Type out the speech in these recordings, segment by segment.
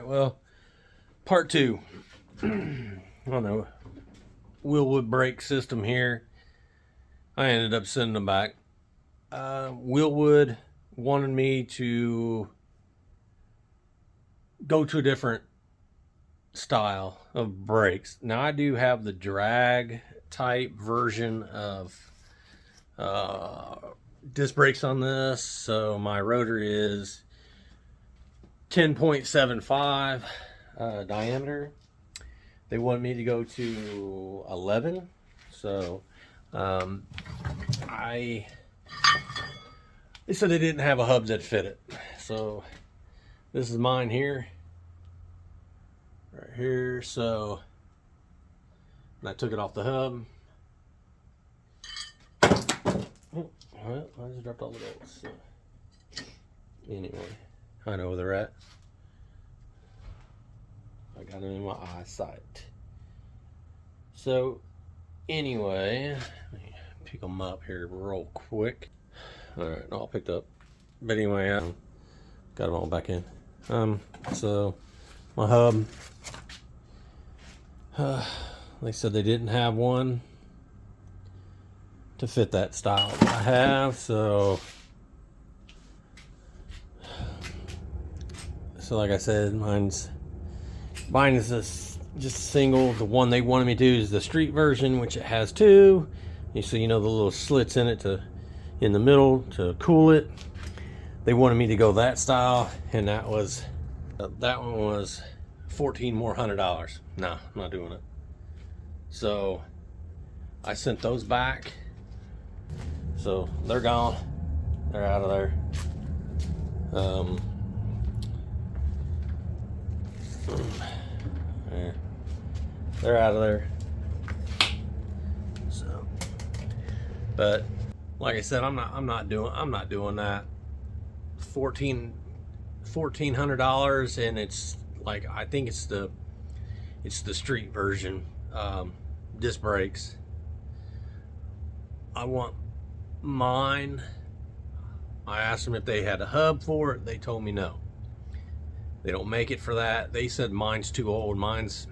well, part two on the Wilwood brake system here. I ended up sending them back. Wilwood wanted me to go to a different style of brakes. Now I do have the drag type version of disc brakes on this, so my rotor is 10.75 diameter. They wanted me to go to 11, so they said they didn't have a hub that fit it. So this is mine here, right here. So I took it off the hub. Oh, well, I just dropped all the bolts. So anyway, I know where they're at. I got them in my eyesight. So anyway, let me pick them up here real quick. All right, all picked up. But anyway, I got them all back in. So my hub, they said they didn't have one to fit that style that I have, so like I said, mine is this just single. The one they wanted me to do is the street version, which it has two. You see, the little slits in it in the middle to cool it. They wanted me to go that style, and that one was $1,400 more. No, I'm not doing it. So I sent those back. So they're gone. They're out of there. They're out of there. So, but like I said, I'm not doing that. $1,400, and it's like, I think it's the street version. Disc brakes. I want mine. I asked them if they had a hub for it. They told me no. They don't make it for that. They said mine's too old. Mine's,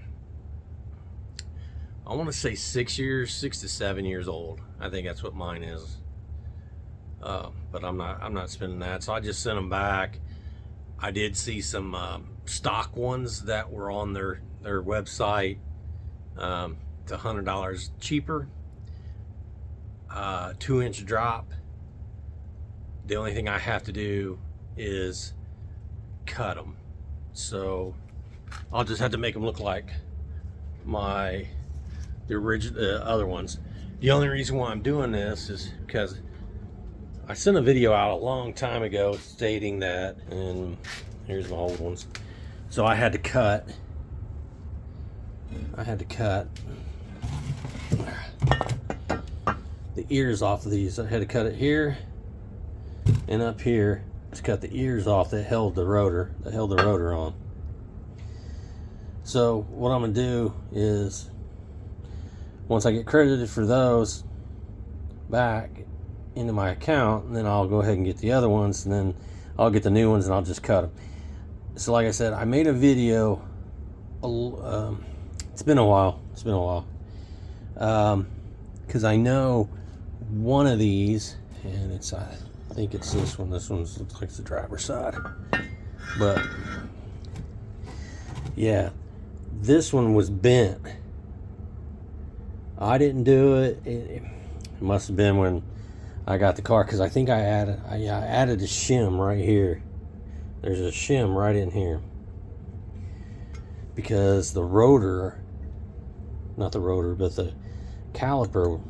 I want to say 6 to 7 years old. I think that's what mine is. But I'm not spending that. So I just sent them back. I did see some stock ones that were on their website. It's $100 cheaper. 2-inch drop. The only thing I have to do is cut them. So I'll just have to make them look like the original other ones. The only reason why I'm doing this is because I sent a video out a long time ago stating that, and here's my old ones. So I had to cut the ears off of these. I had to cut it here and up here to cut the ears off that held the rotor on. So what I'm gonna do is, once I get credited for those back into my account, and then I'll go ahead and get the other ones, and then I'll get the new ones and I'll just cut them. So like I said, I made a video, it's been a while, because I know one of these, and I think it's this one. This one looks like it's the driver's side, but yeah, this one was bent. I didn't do it. It must have been when I got the car, because I think I added a shim right here. There's a shim right in here, because the rotor, not the rotor, but the caliper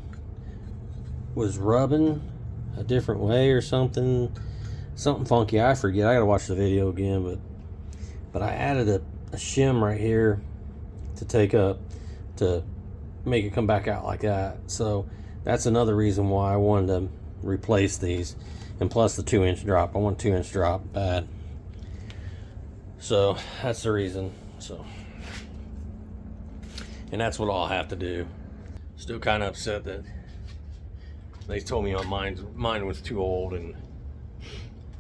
was rubbing a different way or something funky. I forget. I gotta watch the video again, but I added a shim right here to make it come back out like that. So that's another reason why I wanted to replace these, and plus the 2-inch drop. I want 2-inch drop bad. So that's the reason. So, and that's what I'll have to do. Still kind of upset that they told me mine was too old, and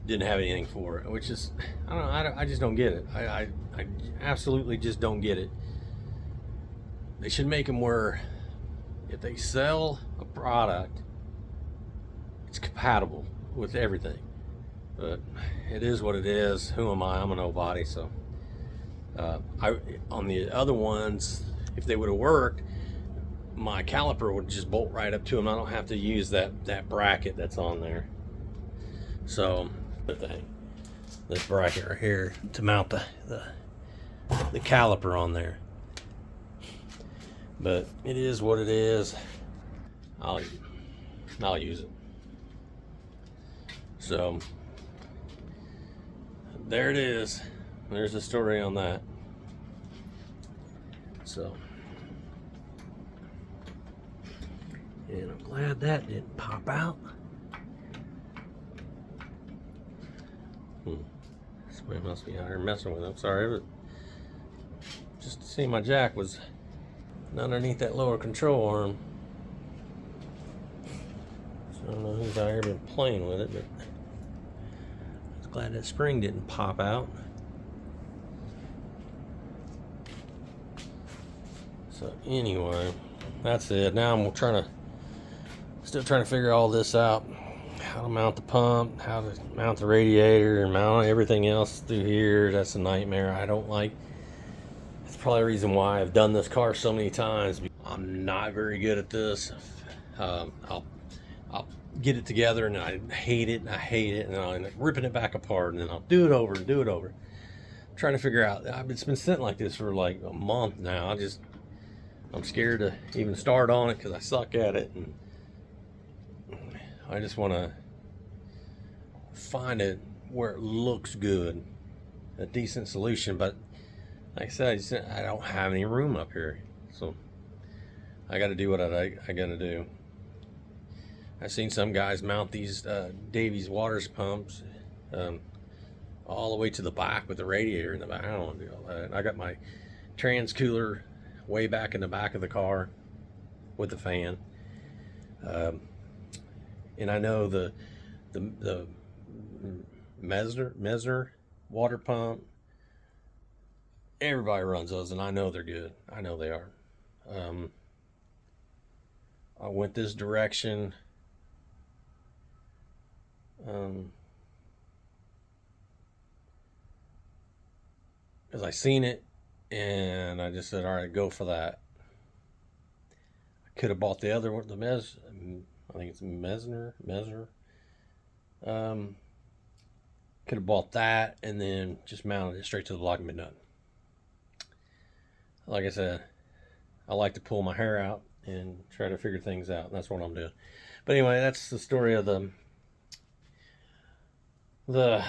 didn't have anything for it, which is, I don't know, I just don't get it. I absolutely just don't get it. They should make them where if they sell a product, it's compatible with everything. But it is what it is. Who am I? I'm a nobody. So on the other ones, if they would have worked, my caliper would just bolt right up to them. I don't have to use that bracket that's on there. So this bracket right here to mount the caliper on there. But it is what it is. I'll use it. So there it is. There's the story on that. So, and I'm glad that didn't pop out. Somebody must be out here messing with it. I'm sorry, but just to see my jack was underneath that lower control arm. So I don't know who's out here been playing with it, but I was glad that spring didn't pop out. So anyway, that's it. Now I'm still trying to figure all this out. How to mount the pump, how to mount the radiator, and mount everything else through here. That's a nightmare. I don't like. It's probably the reason why I've done this car so many times. I'm not very good at this. I'll get it together and I hate it and I hate it, and I'll end up ripping it back apart, and then I'll do it over and do it over. I'm trying to figure out. It's been sitting like this for like a month now. I'm scared to even start on it because I suck at it, and I just want to find it where it looks good, a decent solution. But like I said, I don't have any room up here, so I got to do what I got to do. I've seen some guys mount these Davies water pumps all the way to the back with the radiator in the back. I don't want to do all that. I got my trans cooler way back in the back of the car with the fan. And I know the Mesner water pump, everybody runs those, and I know they're good. I know they are. I went this direction because I seen it, and I just said, all right, go for that. I could have bought the other one, I think it's Mesner. Could have bought that and then just mounted it straight to the block and been done. Like I said, I like to pull my hair out and try to figure things out. That's what I'm doing. But anyway, that's the story of the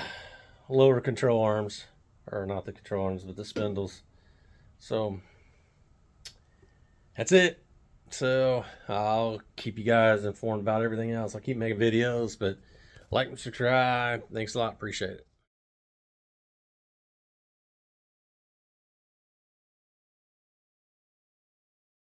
lower control arms, or not the control arms, but the spindles. So that's it. So I'll keep you guys informed about everything else. I'll keep making videos, but like and subscribe. Thanks a lot. Appreciate it.